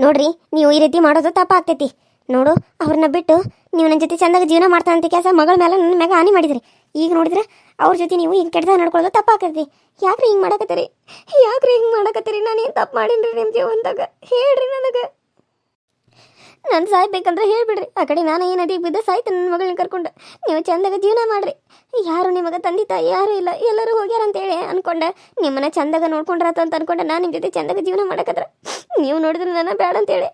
ನೋಡ್ರಿ ನೀವು ಈ ರೀತಿ ಮಾಡೋದು ತಪ್ಪಾಗ್ತೈತಿ. ನೋಡು ಅವ್ರನ್ನ ಬಿಟ್ಟು ನೀವು ನನ್ನ ಜೊತೆ ಚಂದಾಗ ಜೀವನ ಮಾಡ್ತಾನಂತ ಕೆಲಸ ಮಗಳ ಮೇಲೆ ನನ್ನ ಮ್ಯಾಗ ಹಾನಿ ಮಾಡಿದ್ರಿ. ಈಗ ನೋಡಿದ್ರೆ ಅವ್ರ ಜೊತೆ ನೀವು ಈಗ ಕೆಟ್ಟದಾಗ ನಡ್ಕೊಳ್ಳೋದು ತಪ್ಪಾಗ್ತೈತಿ. ಯಾಕ್ರಿ ಹಿಂಗೆ ಮಾಡಕತ್ತೀರಿ? ಯಾಕ್ರಿ ಹಿಂಗೆ ಮಾಡಕತ್ತೀರಿ? ನಾನು ಏನು ತಪ್ಪು ಮಾಡೀನಿ ನಿಮ್ಮ ಜೀವನದಾಗ? ಹೇಳ್ರಿ ನನಗೆ. ನಾನು ಸಾಯ್ಬೇಕಂದ್ರೆ ಹೇಳ್ಬಿಡ್ರಿ. ಆ ಕಡೆ ನಾನು ಏನು ನದಿಗೆ ಬಿದ್ದು ಸಾಯ್ತು ನನ್ನ ಮಗಳನ್ನ ಕರ್ಕೊಂಡು. ನೀವು ಚಂದಾಗ ಜೀವನ ಮಾಡ್ರಿ. ಯಾರು ನಿಮಗೆ ತಂದೆ ತಾಯಿ ಯಾರೂ ಇಲ್ಲ, ಎಲ್ಲರೂ ಹೋಗ್ಯಾರ ಅಂತೇಳಿ ಅನ್ಕೊಂಡೆ. ನಿಮ್ಮನ್ನ ಚಂದಾಗ ನೋಡ್ಕೊಂಡ್ರಾತ ಅಂತ ಅನ್ಕೊಂಡೆ ನಾನು ನಿಮ್ಮ ಜೊತೆ ಚಂದಾಗ ಜೀವನ ಮಾಡಕತ್ರ. ನೀವು ನೋಡಿದ್ರೆ ನನ್ನ ಬೇಡ ಅಂತೇಳಿ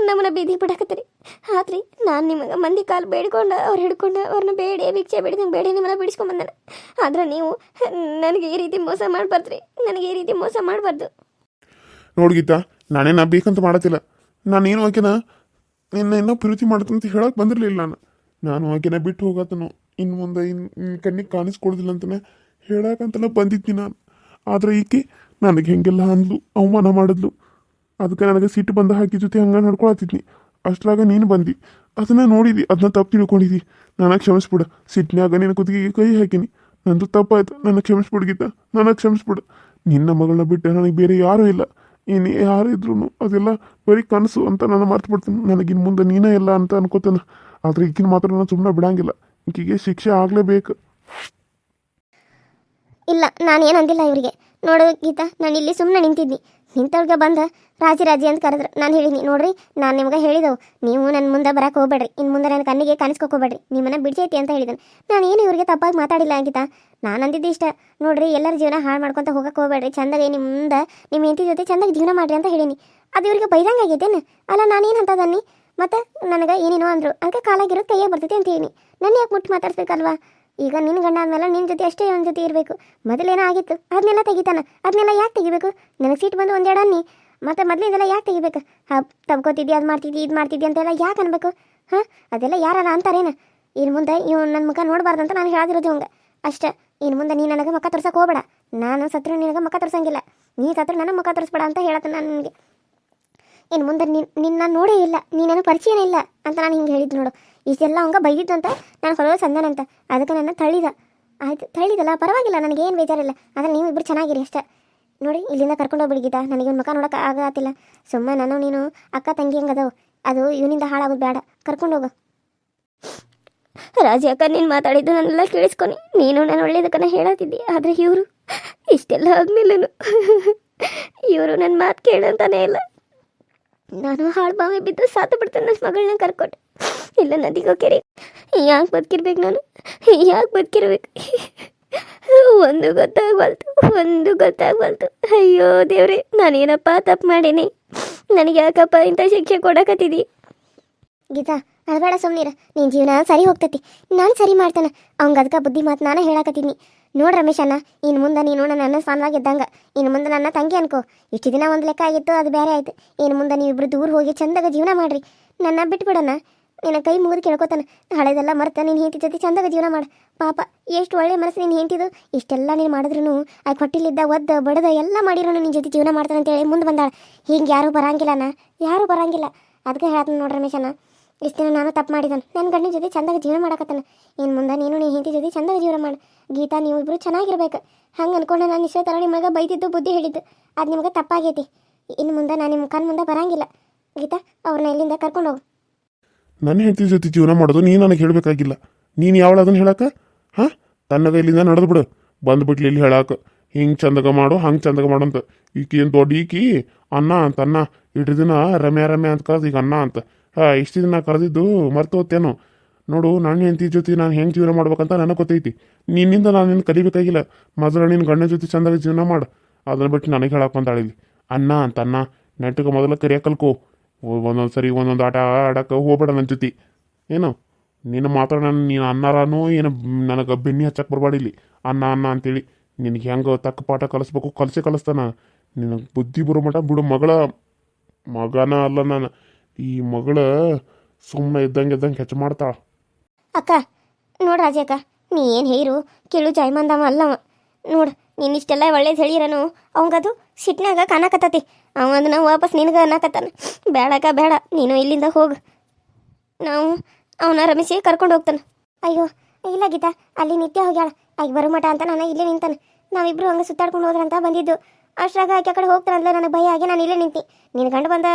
ನಮ್ಮನ್ನ ಬೀದಿ ಬಿಡಕತ್ತೀರಿ. ಆತ್ರಿ ನಾನು ನಿಮಗೆ ಮಂದಿ ಕಾಲು ಬೇಡ್ಕೊಂಡು ಅವ್ರು ಹಿಡ್ಕೊಂಡು ಅವ್ರನ್ನ ಬೇಡಿ ಭಿಕ್ಷೆ ಬೇಡಿದಂಗೆ ಬೇಡಿ ನಿಮ್ಮನ್ನ ಬಿಡಿಸ್ಕೊಂಬಂದಾನೆ. ಆದ್ರೆ ನೀವು ನನಗೆ ಈ ರೀತಿ ಮೋಸ ಮಾಡಬಾರ್ದ್ರಿ. ನನಗೆ ಈ ರೀತಿ ಮೋಸ ಮಾಡಬಾರ್ದು. ನೋಡಿ ಗೀತಾ, ನಾನೇನು ಬೇಕಂತ ಮಾಡತ್ತಿಲ್ಲ. ನಾನೇನು ಆಕೆನ ಇನ್ನೂ ಪ್ರೀತಿ ಮಾಡ್ತಂತ ಹೇಳಕ್ಕೆ ಬಂದಿರಲಿಲ್ಲ. ನಾನು ಆಕೆನ ಬಿಟ್ಟು ಹೋಗತ್ತನು ಇನ್ನು ಮುಂದೆ ಕಣ್ಣಿಗೆ ಕಾಣಿಸ್ಕೊಡೋದಿಲ್ಲ ಅಂತಲೇ ಹೇಳಕ್ಕಂತಲೇ ಬಂದಿದ್ನಿ ನಾನು. ಆದರೆ ಈಕೆ ನನಗೆ ಹೆಂಗೆಲ್ಲ ಅಂದ್ಲು, ಅವಮಾನ ಮಾಡಿದ್ಲು. ಅದಕ್ಕೆ ನನಗೆ ಸಿಟ್ಟು ಬಂದ ಹಾಕಿ ಜೊತೆ ಹಂಗೆ ನಡ್ಕೊಳತ್ತಿದ್ನಿ. ಅಷ್ಟರಾಗ ನೀನು ಬಂದು ಅದನ್ನು ನೋಡಿದಿ, ಅದನ್ನ ತಪ್ಪು ತಿಳ್ಕೊಂಡಿದ್ದಿ. ನನಗೆ ಕ್ಷಮಿಸ್ಬಿಡು. ಸಿಟ್ಟಿನಾಗ ನಿನ್ನ ಕುತ್ತಿಗೆಗೆ ಕೈ ಹಾಕಿನಿ. ನಂದು ತಪ್ಪಾಯ್ತು, ನನಗೆ ಕ್ಷಮಿಸ್ಬಿಡು ಗೀತಾ, ನನಗೆ ಕ್ಷಮಿಸ್ಬಿಡು. ನಿನ್ನ ಮಗಳನ್ನ ಬಿಟ್ಟು ನನಗೆ ಬೇರೆ ಯಾರೂ ಇಲ್ಲ. ಇನ್ನು ಯಾರು ಇದ್ರು ಅದೆಲ್ಲ ಬರೀ ಕನಸು ಅಂತ ನಾನು ಮರ್ತು ಬಿಡ್ತೀನಿ. ನನಗಿನ್ನು ಮುಂದೆ ನೀನೇ ಇಲ್ಲ ಅಂತ ಅನ್ಕೋತೇನೆ. ಆದರೆ ಈಗಿನ ಮಾತ್ರ ನಾನು ಸುಮ್ಮನೆ ಬಿಡಂಗಿಲ್ಲ. ಈಕೆಗೆ ಶಿಕ್ಷೆ ಆಗಲೇಬೇಕು. ಇಲ್ಲ, ನಾನೇನು ಅಂದಿಲ್ಲ ಇವರಿಗೆ. ನೋಡು ಗೀತಾ, ನಾನು ಇಲ್ಲಿ ಸುಮ್ಮನೆ ನಿಂತಿದ್ನಿ. ನಿಂತವ್ರಿಗೆ ಬಂದು ರಾಜಿ ಅಂತ ಕರೆದ್ರು. ನಾನು ಹೇಳಿನಿ, ನೋಡ್ರಿ ನಾನು ನಿಮ್ಗೆ ಹೇಳಿದವು, ನೀವು ನನ್ನ ಮುಂದೆ ಬರಕ್ಕೆ ಹೋಗ್ಬೇಡ್ರಿ. ಇನ್ನು ಮುಂದೆ ನನ್ನ ಕಣ್ಣಿಗೆ ಕಾಣಿಸ್ಕೋಬೇಡ್ರಿ, ನಿಮ್ಮನ್ನ ಬಿಡ್ಸೈತಿ ಅಂತ ಹೇಳಿದನು. ನಾನು ಏನು ಇವ್ರಿಗೆ ತಪ್ಪಾಗಿ ಮಾತಾಡಿಲ್ಲ ಗೀತಾ. ನಾನು ಅಂದಿದ್ದು ಇಷ್ಟ, ನೋಡ್ರಿ ಎಲ್ಲರ ಜೀವನ ಹಾಳು ಮಾಡ್ಕೊತ ಹೋಗಕ್ಕೆ ಹೋಗ್ಬೇಡ್ರಿ. ಚಂದಾಗಿ ನಿಮ್ಮ ಮುಂದೆ ನಿಮ್ಮ ಹೆಂಡತಿ ಜೊತೆ ಚಂದಾಗಿ ಜೀವನ ಮಾಡ್ರಿ ಅಂತ ಹೇಳೀನಿ. ಅದು ಇವ್ರಿಗೆ ಬೈದಂಗೆ ಆಗೈತೇನು? ಅಲ್ಲ ನಾನೇನು ಅಂತ ದನ್ನಿ ಮತ್ತು ನನಗೆ ಏನೇನೋ ಅಂದರು. ಅದಕ್ಕೆ ಕಾಲಾಗಿರೋದು ಕೈಯಾಗ ಬರ್ತೈತಿ ಅಂತ ಹೇಳಿ ನನ್ನ ಯಾಕೆ ಮುಟ್ಟು ಮಾತಾಡ್ಸ್ಬೇಕಲ್ವಾ? ಈಗ ನಿನ್ನ ಗಂಡ ಆದಮೇಲೆ ನಿನ್ನ ಜೊತೆ ಅಷ್ಟೇ ಒಂದು ಜೊತೆ ಇರಬೇಕು. ಮೊದಲೇನೋ ಆಗಿತ್ತು ಅದನ್ನೆಲ್ಲ ತೆಗಿತಾನೆ. ಅದನ್ನೆಲ್ಲ ಯಾಕೆ ತೆಗಿಬೇಕು? ನನಗೆ ಸೀಟ್ ಬಂದು ಒಂದೆರಡು ಅನ್ನಿ ಮತ್ತು ಮೊದಲಿಂದೆಲ್ಲ ಯಾಕೆ ತೆಗಿಬೇಕು? ತಬ್ಕೋತಿದ್ದಿ, ಅದು ಮಾಡ್ತಿದ್ದಿ, ಇದು ಮಾಡ್ತಿದ್ದಿ ಅಂತೆಲ್ಲ ಯಾಕೆ ಅನ್ಬೇಕು? ಹಾಂ, ಅದೆಲ್ಲ ಯಾರಲ್ಲ ಅಂತಾರೇನು? ಇನ್ನು ಮುಂದೆ ಇವ್ ನನ್ನ ಮುಖ ನೋಡಬಾರ್ದು ಅಂತ ನಾನು ಹೇಳದಿರೋದು ಹಂಗೆ ಅಷ್ಟೇ. ಇನ್ನು ಮುಂದೆ ನೀನು ನನಗೆ ಮುಖ ತೋರ್ಸಕ್ಕೆ ಹೋಗಬೇಡ. ನಾನು ಸತ್ರು ನಿನಗೆ ಮುಖ ತೋರ್ಸಂಗಿಲ್ಲ, ನೀ ಸತ್ರು ನನಗೆ ಮುಖ ತೋರಿಸ್ಬೇಡ ಅಂತ ಹೇಳತ್ತೆ ನಾನು ನಿನಗೆ. ಇನ್ನು ಮುಂದೆ ನಿನ್ನ ನೋಡೇ ಇಲ್ಲ, ನೀನೇನು ಪರಿಚಯನೇ ಇಲ್ಲ ಅಂತ ನಾನು ಹಿಂಗೆ ಹೇಳಿದ್ದು ನೋಡು. ಇಷ್ಟೆಲ್ಲ ಹಂಗೆ ಬೈದಿದ್ದು ಅಂತ ನಾನು ಹೊಲೋ ಸಂದನಂತ. ಅದಕ್ಕೆ ನನ್ನ ತಳ್ಳಿದ. ಆಯ್ತು, ತಳ್ಳಿದಲ್ಲ, ಪರವಾಗಿಲ್ಲ, ನನಗೇನು ಬೇಜಾರಿಲ್ಲ. ಆದರೆ ನೀವು ಇಬ್ಬರು ಚೆನ್ನಾಗಿರಿ ಅಷ್ಟೇ. ನೋಡಿ ಇಲ್ಲಿಂದ ಕರ್ಕೊಂಡು ಹೋಗ್ಬಿಡಿಗಿದ್ದ. ನನಗೆ ಮುಖ ನೋಡೋಕೆ ಆಗತ್ತಿಲ್ಲ. ಸುಮ್ಮನೆ ನಾನು ನೀನು ಅಕ್ಕ ತಂಗಿ ಹಂಗೆ ಅದಾವು. ಅದು ಇವನಿಂದ ಹಾಳಾಗೋದು ಬೇಡ. ಕರ್ಕೊಂಡು ಹೋಗು. ರಾಜಿ ಅಕ್ಕ, ನೀನು ಮಾತಾಡಿದ್ದು ನಾನೆಲ್ಲ ಕೇಳಿಸ್ಕೊನಿ. ನೀನು ನಾನು ಒಳ್ಳೇದಕ್ಕನ ಹೇಳತ್ತಿದ್ದಿ. ಆದರೆ ಇವರು ಇಷ್ಟೆಲ್ಲ ಆದ್ಮೇಲೂ ಇವರು ನನ್ನ ಮಾತು ಕೇಳಂತಾನೇ ಇಲ್ಲ. ನಾನು ಹಾಳು ಬಾವಿ ಬಿದ್ದು ಸಾತು ಬಿಡ್ತೇನೆ ನನ್ನ ಮಗಳನ್ನ ಕರ್ಕೊಂಡು. ಇಲ್ಲ ನದಿಗೆ ಹೋಗ್ಯಾರಿ. ಯಾಕೆ ಬದುಕಿರ್ಬೇಕು ನಾನು? ಯಾಕೆ ಬದುಕಿರ್ಬೇಕು? ಒಂದು ಗೊತ್ತಾಗ್ಬಲ್ತು. ಅಯ್ಯೋ ದೇವ್ರೆ, ನಾನೇನಪ್ಪ ತಪ್ಪು ಮಾಡೀನಿ? ನನಗೆ ಯಾಕಪ್ಪ ಇಂಥ ಶಿಕ್ಷೆ ಕೊಡಕತ್ತಿದ್ದಿ? ಗೀತಾ, ಅಳಬೇಡ, ಸುಮ್ಮನಿರ. ನಿನ್ನ ಜೀವನ ಸರಿ ಹೋಗ್ತೈತಿ. ನಾನು ಸರಿ ಮಾಡ್ತೇನೆ. ಅವಂಗೆ ಅದಕ್ಕೆ ಬುದ್ಧಿ ಮಾತು ನಾನು ಹೇಳಕತ್ತೀನಿ. ನೋಡು ರಮೇಶ್ ಅಣ್ಣ, ಇನ್ನು ಮುಂದೆ ನೀನು ನನ್ನ ಸ್ಥಾನದಾಗ ಇದ್ದಂಗೆ. ಇನ್ನು ಮುಂದೆ ನನ್ನ ತಂಗಿ ಅನ್ಕೋ. ಇಷ್ಟು ದಿನ ಒಂದು ಲೆಕ್ಕ ಆಗಿತ್ತು, ಅದು ಬೇರೆ ಆಯ್ತು. ಇನ್ನು ಮುಂದೆ ನೀವಿಬ್ರು ದೂರ ಹೋಗಿ ಚಂದಾಗ ಜೀವನ ಮಾಡ್ರಿ. ನನ್ನ ಬಿಟ್ಬಿಡೋಣ. ನಿನ್ನ ಕೈ ಮುಗಿದು ಕೇಳ್ಕೊತಾನೆ. ಹಳೆದೆಲ್ಲ ಮರ್ತ ನಿನ್ನ ಹೆಂಡತಿ ಜೊತೆ ಚಂದಾಗ ಜೀವನ ಮಾಡು. ಪಾಪ ಎಷ್ಟು ಒಳ್ಳೆ ಮನಸ್ಸು ನಿನ್ನ ಹೆಂಡತಿದು. ಇಷ್ಟೆಲ್ಲ ನೀನು ಮಾಡಿದ್ರು ಆ ಹೊಟ್ಟಿಲಿದ್ದ ಒದ್ದು ಬಡ್ದು ಎಲ್ಲ ಮಾಡಿರೋ ನಿನ್ನ ಜೊತೆ ಜೀವನ ಮಾಡ್ತಾನೆ ಅಂತೇಳಿ ಮುಂದೆ ಬಂದಾಳ. ಹಿಂಗೆ ಯಾರೂ ಬರಂಗಿಲ್ಲಣ್ಣ, ಯಾರೂ ಬರಂಗಿಲ್ಲ. ಅದಕ್ಕೆ ಹೇಳ್ತಾನೆ ನೋಡ್ರಿ ರಮೇಶಣ್ಣ, ಇಷ್ಟು ದಿನ ನಾನು ತಪ್ಪು ಮಾಡಿದ್ದಾನೆ. ನನ್ನ ಗಂಡನ ಜೊತೆ ಚಂದಾಗ ಜೀವನ ಮಾಡಕತ್ತಾನೆ. ಇನ್ನು ಮುಂದೆ ನೀನು ನಿನ್ನ ಹೆಂಡತಿ ಜೊತೆ ಚಂದಾಗ ಜೀವನ ಮಾಡು. ಗೀತಾ, ನೀವು ಇಬ್ಬರು ಚೆನ್ನಾಗಿರ್ಬೇಕು. ಹಂಗೆ ಅನ್ಕೊಂಡು ನಾನು ಇಷ್ಟೇ ಥರ ನಿಮಗೆ ಬೈದಿದ್ದು ಬುದ್ಧಿ ಹೇಳಿದ್ದು ಅದು ನಿಮಗೆ ತಪ್ಪಾಗೈತಿ. ಇನ್ನು ಮುಂದೆ ನಾನು ನಿಮ್ಮ ಕಣ್ಣು ಮುಂದೆ ಬರಂಗಿಲ್ಲ. ಗೀತಾ, ಅವ್ರನ್ನ ಇಲ್ಲಿಂದ ಕರ್ಕೊಂಡು ಹೋಗು. ನನ್ನ ಹೆಂಡತಿ ಜೊತೆ ಜೀವನ ಮಾಡೋದು ನೀನು ನನಗೆ ಹೇಳಬೇಕಾಗಿಲ್ಲ. ನೀನು ಯಾವಳ ಅದನ್ನು ಹೇಳಕ್ಕೆ? ಹಾಂ, ತನ್ನಗ ಇಲ್ಲಿಂದ ನಡೆದು ಬಿಡು. ಬಂದುಬಿಟ್ಲಿ ಇಲ್ಲಿ ಹೇಳಕ್ಕೆ ಹಿಂಗೆ ಚಂದಗ ಮಾಡು, ಹಂಗೆ ಚಂದಗ ಮಾಡು ಅಂತ. ಈಕಿ ಏನು ದೊಡ್ಡ ಈಕಿ ಅನ್ನ ಅಂತ ಅನ್ನ ಇಟ್ಟು ದಿನ ರಮ್ಯಾ ಅಂತ ಕರೆದು ಈಗ ಅನ್ನ ಅಂತ. ಇಷ್ಟು ದಿನ ಕರೆದಿದ್ದು ಮರ್ತು ಹೋಗ್ತೇನೋ. ನೋಡು, ನನ್ನ ಹೆಂಡತಿ ಜೊತೆ ನಾನು ಹೆಂಗೆ ಜೀವನ ಮಾಡ್ಬೇಕಂತ ನನಗೆ ಗೊತ್ತೈತಿ. ನಿನ್ನಿಂದ ನಾನು ನಿನ್ನ ಕಲಿಬೇಕಾಗಿಲ್ಲ. ಮೊದಲು ನಿನ್ನ ಗಂಡನ ಜೊತೆ ಚಂದಾಗ ಜೀವನ ಮಾಡು. ಅದನ್ನು ಬಿಟ್ಟು ನನಗೆ ಹೇಳಕ್ಕೆ ಬಂದಾಳಿಲ್ಲಿ ಅನ್ನ ಅಂತ. ಅನ್ನ ನೆಟ್ಟಿಗೆ ಮೊದಲು ಕರಿಯ ಕಲ್ಕೋ. ಒಂದೊಂದು ಸರಿ ಒಂದೊಂದು ಆಟ ಆಡಕ್ಕೆ ಹೋಗ್ಬೇಡ ನನ್ನ ಜೊತೆ. ಏನು ನಿನ್ನ ಮಾತ್ರ ನೀನು ಅನ್ನಾರನೋ ಏನು ನನಗೆ ಬೆನ್ನಿ ಹಚ್ಚಕ್ಕೆ ಬರಬಾಡಿಲ್ಲಿ ಅನ್ನ ಅಂತೇಳಿ. ನಿನಗೆ ಹೆಂಗೆ ತಕ್ಕ ಪಾಠ ಕಲಿಸ್ಬೇಕು ಕಲಿಸ್ತಾನ. ನಿನಗೆ ಬುದ್ಧಿ ಬರೋ ಮಟ ಬಿಡು. ಮಗನ ಅಲ್ಲ ನಾನು. ಈ ಮಗಳ ಸುಮ್ಮನೆ ಇದ್ದಂಗೆ ಹೆಚ್ಚು ಮಾಡ್ತಾಳ. ಅಕ್ಕ ನೋಡು ರಾಜಿ ಅಕ್ಕ, ನೀ ಏನು ಹೇರು ಕೇಳು ಜಾಯ್ಮಂದವ ಅಲ್ಲವ. ನೋಡು, ನೀನು ಇಷ್ಟೆಲ್ಲ ಒಳ್ಳೇದು ಹೇಳಿರನು ಅವಂಗದು ಸಿಟ್ನಾಗ ಕಾಣಕತ್ತತಿ. ಅವ ಅದನ್ನ ವಾಪಸ್ ನಿನಗೆ ಅನ್ನಕತ್ತಾನ. ಬೇಡಕ್ಕ ಬೇಡ, ನೀನು ಇಲ್ಲಿಂದ ಹೋಗು. ನಾವು ಅವನ ರಮೇಶಿಗೆ ಕರ್ಕೊಂಡು ಹೋಗ್ತಾನೆ. ಅಯ್ಯೋ ಇಲ್ಲ ಗೀತಾ, ಅಲ್ಲಿ ನಿತ್ಯ ಹೋಗ್ಯಾಳ. ಆಗ ಬರೋ ಮಠ ಅಂತ ನಾನು ಇಲ್ಲೇ ನಿಂತಾನೆ. ನಾವಿಬ್ಬರು ಹಂಗೆ ಸುತ್ತಾಡ್ಕೊಂಡು ಹೋದ್ರಂತ ಬಂದಿದ್ದು. ಅಷ್ಟ್ರಾಗ ಆಕೆ ಆ ಕಡೆ ಹೋಗ್ತಾನಂದ್ರೆ ನನಗೆ ಭಯ ಆಗಿ ನಾನು ಇಲ್ಲೇ ನಿಂತಿ ನಿನ್ನ ಗಂಡ ಬಂದ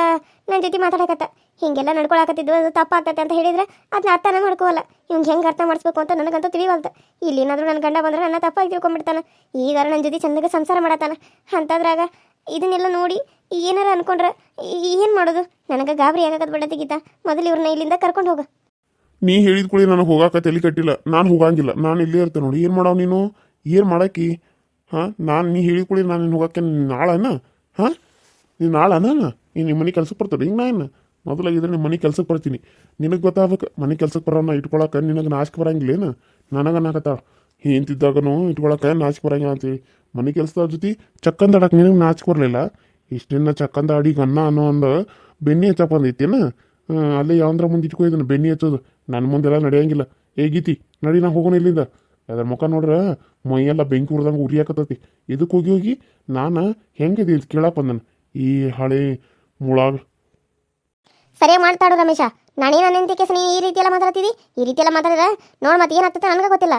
ನನ್ನ ಜೊತೆ ಮಾತಾಡಕತ್ತ ಹಿಂಗೆಲ್ಲ ನಡ್ಕೊಳಕತ್ತಿದ್ದು ಅದು ತಪ್ಪಾಗ್ತೈತೆ ಅಂತ ಹೇಳಿದ್ರೆ ಅದನ್ನ ಅರ್ಥನೇ ಮಾಡ್ಕೋವಲ್ಲ ಇವ್ಗೆ ಹೆಂಗೆ ಅರ್ಥ ಮಾಡಿಸ್ಬೇಕು ಅಂತ ನನಗಂತೂ ತಿಳಿವಲ್ತ ಇಲ್ಲಿ ಏನಾದರೂ ನನ್ನ ಗಂಡ ಬಂದ್ರೆ ನನ್ನ ತಪ್ಪಾಗಿ ತಿಳ್ಕೊಂಡ್ಬಿಡ್ತಾನೆ ಈಗಾರ ನನ್ನ ಜೊತೆ ಚಂದಗೆ ಸಂಸಾರ ಮಾಡತ್ತಾನ ಅಂಥದ್ರಾಗ ಇದನ್ನೆಲ್ಲ ನೋಡಿ ಏನಾರ ಅನ್ಕೊಂಡ್ರೆ ಏನು ಮಾಡೋದು ನನಗೆ ಗಾಬರಿ ಆಗಕತ್ ಬಿಡತ್ತೆ ಗೀತಾ ಮೊದಲು ಇವ್ರನ್ನ ಇಲ್ಲಿಂದ ಕರ್ಕೊಂಡು ಹೋಗ ನೀ ಹೇಳಿದ ಕೂಡಿ ನನಗೆ ಹೋಗಾಕ ತಲೆ ಕಟ್ಟಿಲ್ಲ ನಾನು ಹೋಗಂಗಿಲ್ಲ ನಾನು ಇಲ್ಲೇ ಇರ್ತೇನೆ ನೋಡಿ ಏನು ಮಾಡವ್ ನೀನು ಏನು ಮಾಡಾಕಿ ಹಾಂ ನಾನು ನೀ ಹೇಳಿದ ಕೂಡಿ ನಾನು ನಿನ್ನ ಹೋಗಕ್ಕೆ ನಾಳನ ಹಾಂ ನೀನು ನಾಳನ ನೀನು ನಿಮ್ಮ ಮನೆ ಕೆಲ್ಸಕ್ಕೆ ಬರ್ತಾರೆ ಹಿಂಗೆ ನಾನು ಮೊದಲಾಗಿದ್ರೆ ನಿಮ್ಮ ಮನೆ ಕೆಲ್ಸಕ್ಕೆ ಬರ್ತೀನಿ ನಿನಗೆ ಗೊತ್ತಾಗಬೇಕು ಮನೆ ಕೆಲ್ಸಕ್ಕೆ ಬರೋಣ ಇಟ್ಕೊಳಕ್ಕೆ ನಿನಗೆ ನಾಚಿಕೆ ಬರಂಗಿಲ್ಲೇನು ನನಗೆ ಅನ್ನಕತ್ತಾಳ ಹಿಂತಿದ್ದಾಗನು ಇಟ್ಕೊಳಕ್ಕೆ ನಾಚಿಕೆ ಬರಂಗಿಲ್ಲ ಅಂತೇಳಿ ಮನೆ ಕೆಲಸದ ಜೊತೆ ಚಕ್ಕಂದ ಆಡಕ್ಕೆ ನಿನಗೆ ನಾಚಿಕೆ ಬರಲಿಲ್ಲ ಇಷ್ಟಿನ ಚಕ್ಕಂದ ಅಡಿಗೆ ಅನ್ನ ಅನ್ನೋ ಒಂದು ಬೆಣ್ಣೆ ಹಚ್ಚಕ್ಕೆ ಬಂದೈತೇನ ಅಲ್ಲೇ ಯಾವಂದ್ರ ಮುಂದೆ ಇಟ್ಕೊ ಇದನ್ನು ಬೆಣ್ಣೆ ಹಚ್ಚೋದು ನನ್ನ ಮುಂದೆಲ್ಲ ನಡೆಯಂಗಿಲ್ಲ ಗೀತಿ ನಡಿ ನಾ ಹೋಗೋಣ ಇಲ್ಲಿಂದ ಅದ್ರ ಮುಖ ನೋಡ್ರೆ ಮೈಯೆಲ್ಲ ಬೆಂಕಿ ಉಡ್ದಂಗೆ ಉರಿಯಾಕತ್ತೈತಿ ಇದಕ್ಕೆ ಹೋಗಿ ಹೋಗಿ ನಾನು ಹೆಂಗಿದೆ ಇದು ಕೇಳಕ್ಕೆ ಬಂದನು ಈ ಹಳೆ ಮುಳಾಗ ಸರಿಯಾಗಿ ಮಾಡ್ತಾಡು ರಮೇಶ ನಾನೇನು ನಿಂತ ಕೇಸ ನೀನು ಈ ರೀತಿ ಎಲ್ಲ ಮಾತಾಡ್ತಿದ್ದಿ ಈ ರೀತಿ ಎಲ್ಲ ಮಾತಾಡಿದ್ರೆ ನೋಡಿ ಮತ್ತೆ ಏನಾಗ್ತದೆ ನನಗೆ ಗೊತ್ತಿಲ್ಲ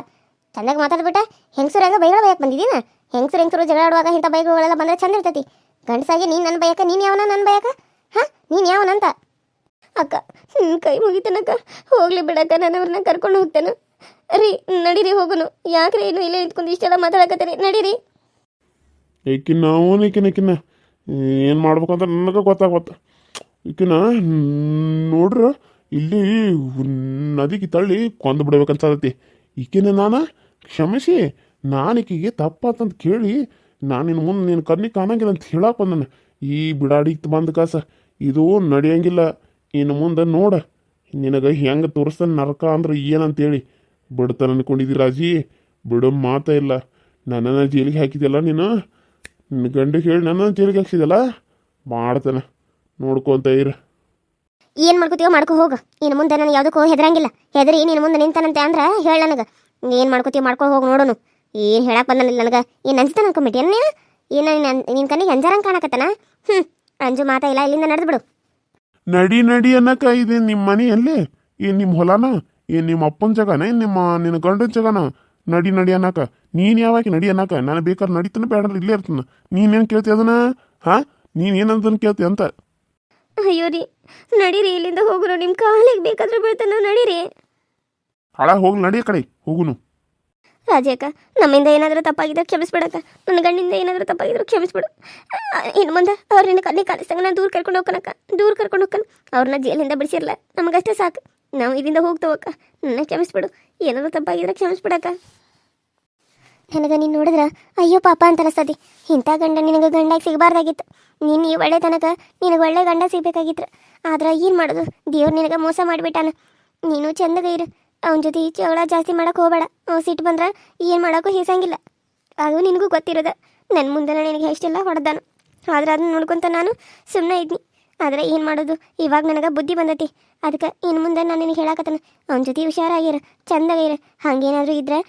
ಚಂದಾಗಿ ಮಾತಾಡ್ಬಿಟ್ಟ ಹೆಂಗಸರು ಹೆಂಗ ಬೈಗಳ ಬಯಕ್ಕೆ ಬಂದಿದ್ದೀನ ಹೆಂಗಸರು ಜಗಳ ಆಡುವಾಗ ಇಂಥ ಬೈಗಳೆಲ್ಲ ಬಂದರೆ ಚಂದ ಇರ್ತೈತಿ ಗಂಡಸಾಗಿ ನೀನು ನನ್ನ ಬಯಕ ನೀನು ಯಾವನ ನನ್ನ ಬಯಕ ಹಾಂ ನೀನು ಯಾವನಂತ ಅಕ್ಕ ಕೈ ಮುಗಿತನಕ್ಕ ಹೋಗ್ಲಿ ಬಿಡಕ್ಕ ನಾನು ಅವ್ರನ್ನ ಕರ್ಕೊಂಡು ಹೋಗ್ತೇನೆ ರೀ ನಡೀರಿ ಹೋಗೋನು ಯಾಕ್ರಿ ಇನ್ನು ಇಲ್ಲೇ ನಿಂತ್ಕೊಂಡು ಇಷ್ಟೆಲ್ಲ ಮಾತಾಡಕತ್ತೀರಿ ನಡೀರಿ ಏಕಿನ್ನ ಅವನೇಕಿನ ಏನು ಮಾಡ್ಬೇಕಂತ ನನಗೆ ಗೊತ್ತಾಗತ್ತ ಈಕಿನ ನೋಡ್ರ ಇಲ್ಲಿ ನದಿಗೆ ತಳ್ಳಿ ಕೊಂದು ಬಿಡ್ಬೇಕಂತದತಿ ಈಕಿನ ನಾನು ಕ್ಷಮಿಸಿ ನಾನು ಈಕಿಗೆ ತಪ್ಪಾತಂತ ಕೇಳಿ ನಾನು ಇನ್ನು ಮುಂದೆ ನೀನು ಕಣ್ಣಿಗೆ ಕಾಣಂಗಿಲ್ಲ ಅಂತ ಹೇಳಕ್ಕೆ ಬಂದನು ಈ ಬಿಡಾಡಿಗೆ ಬಂದ ಕಾಸ ಇದು ನಡೆಯಂಗಿಲ್ಲ ಇನ್ನು ಮುಂದೆ ನೋಡ ನಿನಗೆ ಹೆಂಗೆ ತೋರಿಸ್ತಾನೆ ನರಕ ಅಂದ್ರೆ ಏನಂತೇಳಿ ಬಿಡ್ತಾನೆ ಅನ್ಕೊಂಡಿದ್ದಿ ರಾಜಿ ಬಿಡೋ ಮಾತ ಇಲ್ಲ ನನ್ನನ್ನು ಜೈಲಿಗೆ ಹಾಕಿದ್ಯಲ್ಲ ನೀನು ನಿನ್ನ ಗಂಡಿಗೆ ಹೇಳಿ ನನ್ನನ್ನು ಜೈಲಿಗೆ ಹಾಕ್ಸಿದಲ್ಲ ಮಾಡ್ತಾನೆ ನೋಡ್ಕೊಂತ ಇರ ಏನು ಮಾಡ್ಕೋತೀವೋ ಮಾಡ್ಕೊ ಹೋಗು ಇನ್ನು ಮುಂದೆ ನಾನು ಯಾವುದಕ್ಕೂ ಹೆದರಂಗಿಲ್ಲ ಹೆದರಿ ನೀನು ಮುಂದೆ ನಿಂತಾನಂತೆ ಅಂದ್ರೆ ಹೇಳ ನನಗೆ ಏನು ಮಾಡ್ಕೋತೀವಿ ಮಾಡ್ಕೊ ಹೋಗಿ ನೋಡೋನು ಏನು ಹೇಳಕ್ಕೆ ಬಂದನಿಲ್ಲ ನನಗೆ ಏನು ಅನ್ಸ್ತಾನೆ ಅನ್ಕೊಂಬಿಟ್ಟು ಏನು ನೀನು ನಿನ್ನ ಕಣ್ಣಿಗೆ ಅಂಜಾರಂಗೆ ಕಾಣಕತ್ತನ ಅಂಜು ಮಾತಾ ಇಲ್ಲ ಇಲ್ಲಿಂದ ನಡೆದು ಬಿಡು ನಡಿ ಅನ್ನಕ ಇದೆ ನಿಮ್ಮ ಮನೆಯಲ್ಲೇ ಏನು ನಿಮ್ಮ ಹೊಲನ ಏನು ನಿಮ್ಮ ಅಪ್ಪನ ಜಾಗನ ಏನು ನಿನ್ನ ಗಂಡನ ಜಾಗನ ನಡಿ ಅನ್ನಕ ನೀನು ಯಾವಾಗ ನಡಿ ಅನ್ನಕ ನಾನು ಬೇಕಾದ್ರೆ ನಡಿತಾನೆ ಬೇಡ ಇಲ್ಲೇ ಇರ್ತಾನೆ ನೀನೇನು ಕೇಳ್ತಿ ಅದನ್ನ ಹಾಂ ನೀನು ಏನಂತ ಕೇಳ್ತಿ ಅಂತ ಅಯ್ಯೋ ರೀ ನಡೀರಿ ಇಲ್ಲಿಂದ ಹೋಗುನು ನಿಮ್ಮ ಕಾಲಿಗೆ ಬೇಕಾದ್ರೆ ಬೀಳ್ತಾನೆ ನಡೀರಿ ಹಾಳಾಗಿ ಹೋಗಿ ನಡಿ ಆ ಕಡೆ ಹೋಗುನು ರಾಜಕ್ಕ ನಮ್ಮಿಂದ ಏನಾದರೂ ತಪ್ಪಾಗಿದ್ರೆ ಕ್ಷಮಿಸ್ಬಿಡಕ್ಕ ನನ್ನ ಗಂಡಿಂದ ಏನಾದರೂ ತಪ್ಪಾಗಿದ್ರು ಕ್ಷಮಿಸ್ಬಿಡು ಇನ್ನು ಮುಂದೆ ಅವ್ರನ್ನ ಕಲ್ಲಿ ಕಾಲಿಸ್ದಂಗ ನಾನು ದೂರ ಕರ್ಕೊಂಡು ಹೋಗ್ಕನ ಅವ್ರನ್ನ ಜೈಲಿಂದ ಬಿಡಿಸಿರಲ್ಲ ನಮಗಷ್ಟೇ ಸಾಕು ನಾವು ಇಲ್ಲಿಂದ ಹೋಗ್ತವಕ್ಕ ನನ್ನ ಕ್ಷಮಿಸ್ಬಿಡು ಏನಾದರೂ ತಪ್ಪಾಗಿದ್ರೆ ಕ್ಷಮಿಸ್ಬಿಡಕ್ಕ ನನಗೆ ನೀನು ನೋಡಿದ್ರೆ ಅಯ್ಯೋ ಪಾಪ ಅಂತ ಅನಿಸ್ತತಿ ಇಂಥ ಗಂಡ ನಿನಗೆ ಗಂಡಾಗಿ ಸಿಗಬಾರ್ದಾಗಿತ್ತು ನೀನು ಈ ಒಳ್ಳೆ ತನಕ ನಿನಗೆ ಒಳ್ಳೆ ಗಂಡ ಸಿಗಬೇಕಾಗಿತ್ತು ಆದ್ರೆ ಏನು ಮಾಡೋದು ದೇವ್ರು ನಿನಗೆ ಮೋಸ ಮಾಡಿಬಿಟ್ಟಾನ ನೀನು ಚಂದಗ ಇರು ಅವನ ಜೊತೆ ಜಗಳ ಜಾಸ್ತಿ ಮಾಡೋಕೆ ಹೋಗಬೇಡ ಸಿಟ್ಟು ಬಂದ್ರೆ ಏನು ಮಾಡೋಕ್ಕೂ ಹೇಸಂಗಿಲ್ಲ ಅದು ನಿನಗೂ ಗೊತ್ತಿರೋದ ನನ್ನ ಮುಂದೆ ನಿನಗೆ ಎಷ್ಟೆಲ್ಲ ಹೊಡೆದಾನು ಆದ್ರೆ ಅದನ್ನ ನೋಡ್ಕೊತ ನಾನು ಸುಮ್ಮನೆ ಇದ್ನಿ ಆದರೆ ಏನು ಮಾಡೋದು ಇವಾಗ ನನಗೆ ಬುದ್ಧಿ ಬಂದೈತಿ ಅದಕ್ಕೆ ಇನ್ನು ಮುಂದೆ ನಾನು ನಿನಗೆ ಹೇಳಕತ್ತಾನ ಅವನ ಜೊತೆ ಹುಷಾರಾಗಿರು ಚಂದಾಗ ಇರು ಹಾಗೇನಾದರೂ ಇದ್ರೆ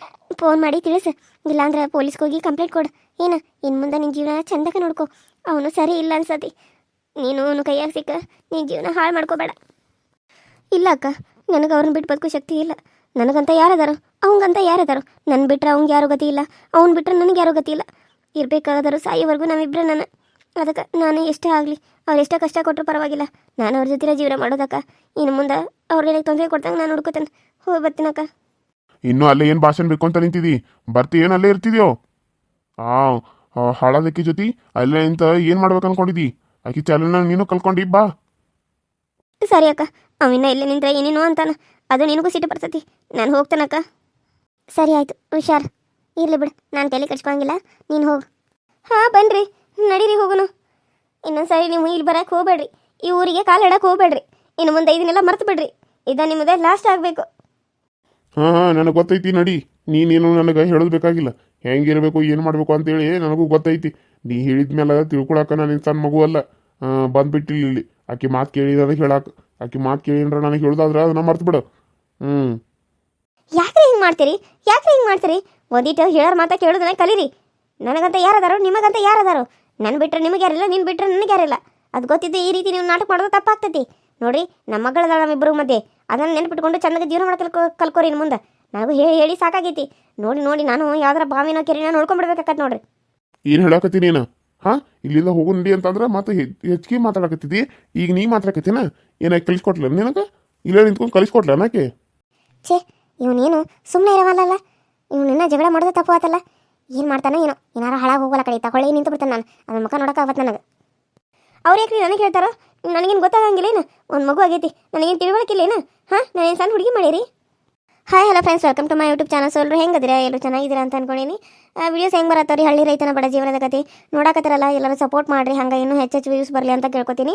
ಫೋನ್ ಮಾಡಿ ತಿಳಿಸು ಇಲ್ಲಾಂದ್ರೆ ಪೊಲೀಸ್ಗೆ ಹೋಗಿ ಕಂಪ್ಲೇಂಟ್ ಕೊಡು ಏನು ಇನ್ನು ಮುಂದೆ ನಿನ್ನ ಜೀವನ ಚಂದಕ್ಕೆ ನೋಡ್ಕೊ ಅವನು ಸರಿ ಇಲ್ಲ ಅನ್ಸತಿ ನೀನು ಅವನು ಕೈಯಾಗ ಸಿಕ್ಕ ನಿನ್ನ ಜೀವನ ಹಾಳು ಮಾಡ್ಕೋಬೇಡ ಇಲ್ಲ ಅಕ್ಕ ನನಗೆ ಅವ್ರನ್ನ ಬಿಟ್ಟು ಬದುಕೋ ಶಕ್ತಿ ಇಲ್ಲ ನನಗಂತ ಯಾರದಾರೋ ಅವಂಗಂತ ಯಾರದಾರೋ ನನ್ನ ಬಿಟ್ಟರೆ ಅವ್ನಿಗೆ ಯಾರೂ ಗತಿ ಇಲ್ಲ ಅವ್ನು ಬಿಟ್ಟರೆ ನನಗೆ ಯಾರೂ ಗತಿ ಇಲ್ಲ ಇರಬೇಕಾದರೂ ಸಾಯೋವರೆಗೂ ನಮ್ಮಿಬ್ಬರೇ ನಾನು ಅದಕ್ಕೆ ನಾನು ಎಷ್ಟೇ ಆಗಲಿ ಅವ್ರು ಎಷ್ಟೇ ಕಷ್ಟ ಕೊಟ್ಟರು ಪರವಾಗಿಲ್ಲ ನಾನು ಅವ್ರ ಜೊತೆ ಜೀವನ ಮಾಡೋದಕ್ಕ ಇನ್ನು ಮುಂದೆ ಅವ್ರಿಗೆ ತೊಂದರೆ ಕೊಡ್ದಂಗೆ ನಾನು ಹುಡ್ಕೋತೇನೆ ಹೋಗಿ ಬರ್ತೀನಕ್ಕ ಇನ್ನೂ ಅಲ್ಲೇ ಏನು ಭಾಷಣ ಬೇಕು ಅಂತ ನಿಂತಿದ್ದಿ ಬರ್ತಿ ಏನು ಅಲ್ಲೇ ಇರ್ತಿದ್ಯೋ ಹಾಳಾದಕ್ಕಿ ಜೊತೆ ಅಲ್ಲೇ ಇಂತ ಏನು ಮಾಡ್ಬೇಕು ಅನ್ಕೊಂಡಿದ್ದಿ ಆಕಿ ಚಾಲನ ನೀನು ಕಲ್ಕೊಂಡಿ ಬಾ ಸರಿ ಅಕ್ಕ ಅವಿನ್ನ ಇಲ್ಲಿ ನಿಂತ್ರೆ ಏನೇನು ಅಂತಾನ ಅದು ನಿನಗೂ ಸಿಟ್ಟು ಬರ್ತೈತಿ ನಾನು ಹೋಗ್ತೇನಕ್ಕ ಸರಿ ಆಯಿತು ಹುಷಾರ್ ಇರಲಿ ಬಿಡು ನಾನು ತಲೆ ಕಟ್ಸ್ಕೊಳಂಗಿಲ್ಲ ನೀನು ಹೋಗು ಹಾಂ ಬನ್ನಿರಿ ನಡೀರಿ ಹೋಗೋನು ಇನ್ನೊಂದು ಸರಿ ನೀವು ಇಲ್ಲಿ ಬರೋಕೆ ಹೋಗ್ಬೇಡ್ರಿ ಈ ಊರಿಗೆ ಕಾಲು ಇಡಕ್ಕೆ ಹೋಗ್ಬೇಡ್ರಿ ಇನ್ನು ಮುಂದೆ ಇದನ್ನೆಲ್ಲ ಮರ್ತು ಬಿಡ್ರಿ ಇದು ನಿಮ್ಮದೇ ಲಾಸ್ಟ್ ಆಗಬೇಕು ಹಾಂ ನನಗೆ ಗೊತ್ತೈತಿ ನಡಿ ನೀನೇನು ನನಗೆ ಹೇಳೋದು ಬೇಕಾಗಿಲ್ಲ ಹೆಂಗಿರಬೇಕು ಏನು ಮಾಡಬೇಕು ಅಂತೇಳಿ ನನಗೂ ಗೊತ್ತೈತಿ ನೀ ಹೇಳಿದ ಮೇಲೆ ತಿಳ್ಕೊಳಕ್ಕೆ ನಾನು ಸಣ್ಣ ಮಗು ಅಲ್ಲ ಬಂದ್ಬಿಟ್ಟಿಲ್ಲ ಇಲ್ಲಿ ಆಕೆ ಮಾತು ಕೇಳಿದ ಹೇಳಕ್ಕೆ ಆಕೆ ಮಾತು ಕೇಳಿದ್ರೆ ನನಗೆ ಹೇಳೋದಾದ್ರೆ ಅದನ್ನ ಮರ್ತು ಬಿಡು ಯಾಕ್ರಿ ಹಿಂಗೆ ಮಾಡ್ತೀರಿ ಓದಿಟ್ಟು ಹೇಳೋರು ಮಾತಾ ಕೇಳೋದನ್ನ ಕಲೀರಿ ನನಗಂತ ಯಾರದಾರೋ ನಿಮಗಂತ ಯಾರದಾರೋ ನನ್ನ ಬಿಟ್ಟರೆ ನಿಮಗೆ ಯಾರಿಲ್ಲ ನೀನು ಬಿಟ್ಟರೆ ನನಗೆ ಯಾರಿಲ್ಲ ಅದು ಗೊತ್ತಿದ್ದು ಈ ರೀತಿ ನೀವು ನಾಟಕ ಮಾಡೋದು ತಪ್ಪಾಗ್ತೈತಿ ನೋಡ್ರಿ ನಮ್ಮ ಮಗಳದಾಳ ನಮ್ಮಿಬ್ಬರು ಮಧ್ಯೆ ಅದನ್ನು ನೆನಪಿಟ್ಕೊಂಡು ಚೆನ್ನಾಗಿ ಜೀವನ ಮಾಡೋಕೆ ಕಲ್ಕೋರಿ ಇನ್ನು ಮುಂದೆ ನನಗೂ ಹೇಳಿ ಸಾಕಾಗೈತಿ ನೋಡಿ ನಾನು ಯಾವ್ದಾರ ಬಾವಿನೋ ಕೆರೆನ ನೋಡ್ಕೊಂಡ್ಬಿಡ್ಬೇಕಾಗತ್ತೆ ನೋಡ್ರಿ ಏನು ಹೇಳಕತ್ತಿ ನೀನು ಹಾಂ ಇಲ್ಲಿಂದ ಹೋಗು ನಡಿ ಅಂತಂದ್ರೆ ಮತ್ತೆ ಹೆಚ್ಚಿಗೆ ಮಾತಾಡಕತ್ತಿದ್ದಿ. ಈಗ ನೀ ಮಾತಾಡಕತ್ತೀನ ಏನಾಗಿ ಕಲಿಸ್ಕೊಟ್ಲ ನಿನಗೆ? ಇಲ್ಲೇ ನಿಂತ್ಕೊಂಡು ಕಲಿಸ್ಕೊಟ್ಲ ಅನ್ನಕ್ಕೆ? ಛೇ ಇವನೇನು ಸುಮ್ಮನೆ ಇರವಲ್ಲ, ಇವನಿನ್ನ ಜಗಳ ಮಾಡೋದು ತಪ್ಪು ಆತಲ್ಲ. ಏನು ಮಾಡ್ತಾನೆ ಏನೋ, ಏನಾರ ಹಾಳಾಗಿ ಹೋಗಲ್ಲ ಕಡೆ ತಗೊಳ್ಳಿ ನಿಂತು ಬಿಡ್ತಾನೆ. ನಾನು ಅದನ್ನ ಮುಖ ನೋಡೋಕ್ಕಾಗತ್ತೆ ನನಗೆ. ಅವ್ರು ಯಾಕ್ರಿ ನನಗೆ ಹೇಳ್ತಾರೋ? ನನಗೇನು ಗೊತ್ತಾಗಂಗಿಲ್ಲೇನು? ಒಂದು ಮಗು ಆಗೈತಿ, ನನಗೇನು ತಿಳುವಳಿಕಿಲ್ಲೇನು? ಹಾಂ ನಾನೇನು ಸಣ್ಣ ಹುಡುಗಿ ಮಾಡೀರಿ? Hi hello friends, welcome to my YouTube channel. So ಎಲ್ಲರೂ ಹೆಂಗದಿರಾ? ಎಲ್ಲರೂ ಚೆನ್ನಾಗಿದ್ದೀರಾ ಅಂತ ಅನ್ಕೊಂಡೀನಿ. ವಿಡಿಯೋಸ್ ಹೆಂಗೆ ಬರತ್ತವ್ರಿ ಹಳ್ಳಿ ರೈತನ ಬಡ ಜೀವನದ ಕತೆ ನೋಡಕತ್ತಾರಲ್ಲ, ಎಲ್ಲರೂ ಸಪೋರ್ಟ್ ಮಾಡಿರಿ. ಹಂಗೆ ಇನ್ನೂ ಹೆಚ್ಚು ವ್ಯೂಸ್ ಬರಲಿ ಅಂತ ಕೇಳ್ಕೊತೀನಿ.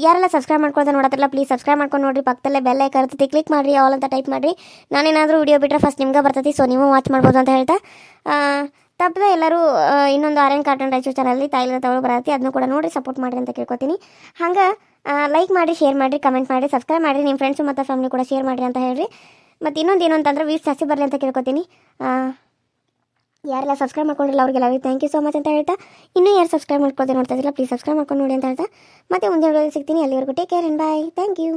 ಯಾರೆಲ್ಲ ಸಬ್ಸ್ಕ್ರೈಬ್ ಮಾಡ್ಕೊಳ್ತಾ ನೋಡತ್ತಿರಲ್ಲ ಪ್ಲೀಸ್ ಸಬ್ಸ್ಕ್ರೈಬ್ ಮಾಡ್ಕೊಂಡು ನೋಡಿರಿ. ಪಕ್ಕದಲ್ಲೇ ಬೆಲ್ ಐಕಾನ್ ಇರ್ತೈತಿ, ಕ್ಲಿಕ್ ಮಾಡಿರಿ, ಆಲ್ ಅಂತ ಟೈಪ್ ಮಾಡಿರಿ. ನಾನೇನಾದರೂ ವಿಡಿಯೋ ಬಿಟ್ಟರೆ ಫಸ್ಟ್ ನಿಮ್ಗೆ ಬರ್ತೈತಿ, ಸೊ ನೀವು ವಾಚ್ ಮಾಡ್ಬೋದು ಅಂತ ಹೇಳ್ತಾ ತಪ್ಪದೆ ಎಲ್ಲರೂ ಇನ್ನೊಂದು ಆರ್ಯನ್ ಕಾರ್ಟೂನ್ ರಾಯಚೂರು ಚಾನಲ್ಲಿ ತಾಯಿಲ ತಗೊಳ್ಳೋ ಬರತ್ತಿ, ಅದನ್ನು ಕೂಡ ನೋಡಿ ಸಪೋರ್ಟ್ ಮಾಡಿರಿ ಅಂತ ಕೇಳ್ಕೊತೀನಿ. ಹಂಗೆ ಲೈಕ್ ಮಾಡಿ, ಶೇರ್ ಮಾಡಿರಿ, ಕಮೆಂಟ್ ಮಾಡಿರಿ, ಸಬ್ಸ್ಕ್ರೈಬ್ ಮಾಡಿರಿ, ನಿಮ್ಮ ಫ್ರೆಂಡ್ಸು ಮತ್ತು ಫ್ಯಾಮಿಲಿ ಕೂಡ ಶೇರ್ ಮಾಡಿರಿ ಅಂತ ಹೇಳ್ರಿ. ಮತ್ತು ಇನ್ನೊಂದು ಏನು ಅಂತಂದ್ರೆ ವ್ಯೂಸ್ ಜಾಸ್ತಿ ಬರಲಿ ಅಂತ ಕೇಳ್ಕೊತೀನಿ. ಯಾರೆಲ್ಲ ಸಬ್ಸ್ಕ್ರೈಬ್ ಮಾಡ್ಕೊಂಡಿಲ್ಲ ಅವ್ರಿಗೆಲ್ಲ ಥ್ಯಾಂಕ್ ಯು ಸೊ ಮಚ್ ಅಂತ ಹೇಳ್ತಾ, ಇನ್ನೂ ಯಾರು ಸಬ್ಸ್ಕ್ರೈಬ್ ಮಾಡ್ಕೊಳ್ದೆ ನೋಡ್ತಾ ಇದ್ದಿಲ್ಲ ಪ್ಲೀಸ್ ಸಬ್ಸ್ಕ್ರೈಬ್ ಮಾಡ್ಕೊಂಡು ನೋಡಿ ಅಂತ ಹೇಳ್ತಾ ಮತ್ತೆ ಮುಂದೆ ಸಿಗ್ತೀನಿ. ಅಲ್ಲಿವರೆಗೂ take care and bye. Thank you.